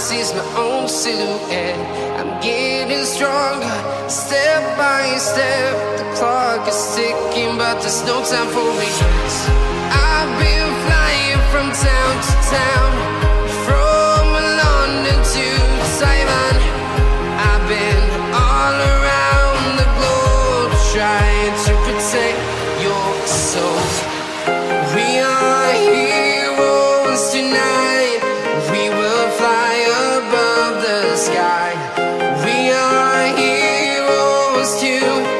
see's my own silhouette. I'm getting stronger, step by step. The clock is ticking, but there's no time for regrets. I've been flying from town to town, from London to Taiwan. I've been all around the globe, trying to protect your soul. We are heroes tonight. We will fly above the sky. We are heroes tonight.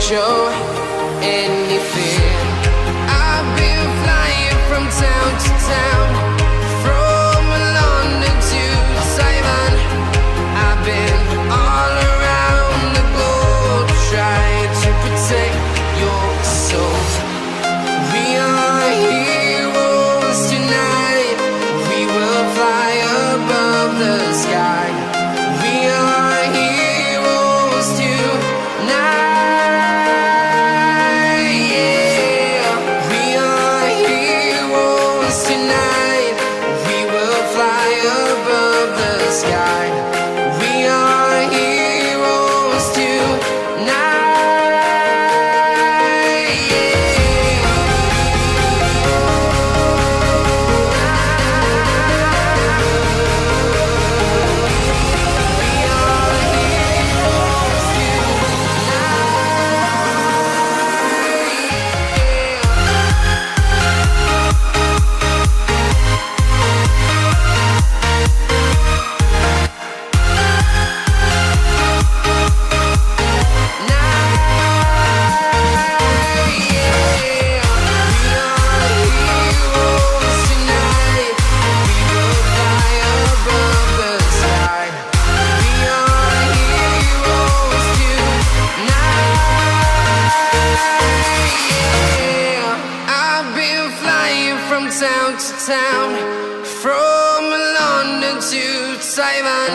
Show any fear. I've been flying from town to town, from London to Taiwan. I've been all around the globe, trying to protect your soul. We are heroes tonight. We will fly above the sky. We are heroes tonight. Town to town, from London to Taiwan.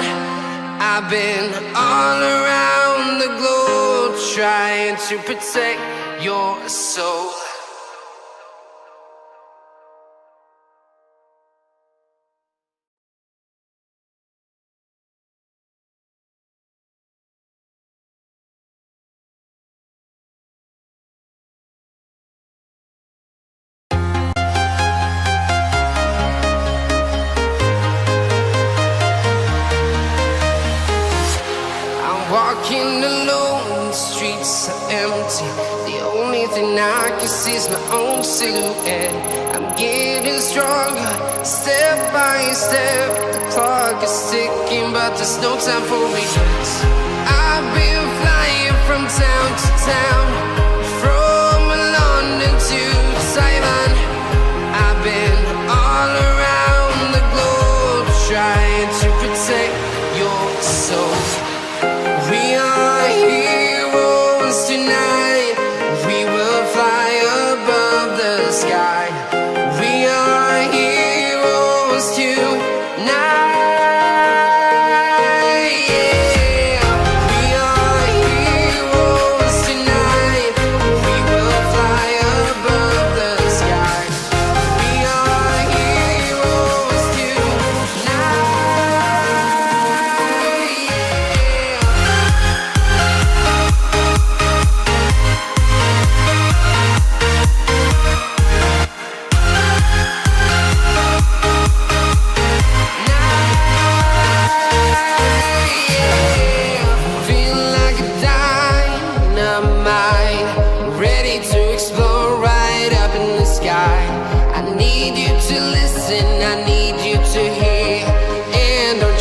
I've been all around the globe, trying to protect your soul. Walking alone, the streets are empty. The only thing I can see is my own silhouette. I'm getting stronger, step by step. The clock is ticking, but there's no time for regrets. I've been flying from town to town, from London to Taiwan. I've been all around the globe, trying to protect your soul. We are heroes tonight. We will fly above the sky. We are heroes tonight. We are heroes tonight. We will fly above the sky. We are heroes tonight.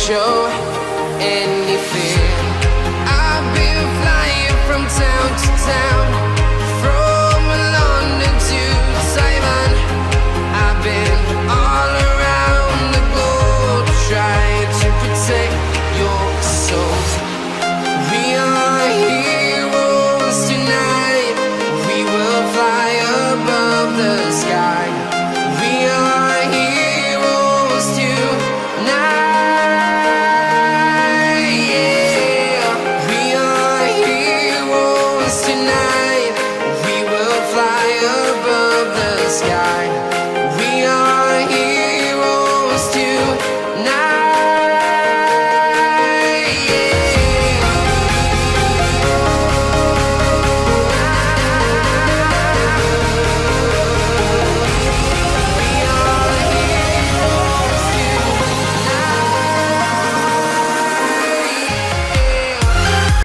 show any fear. I've been flying from town to town.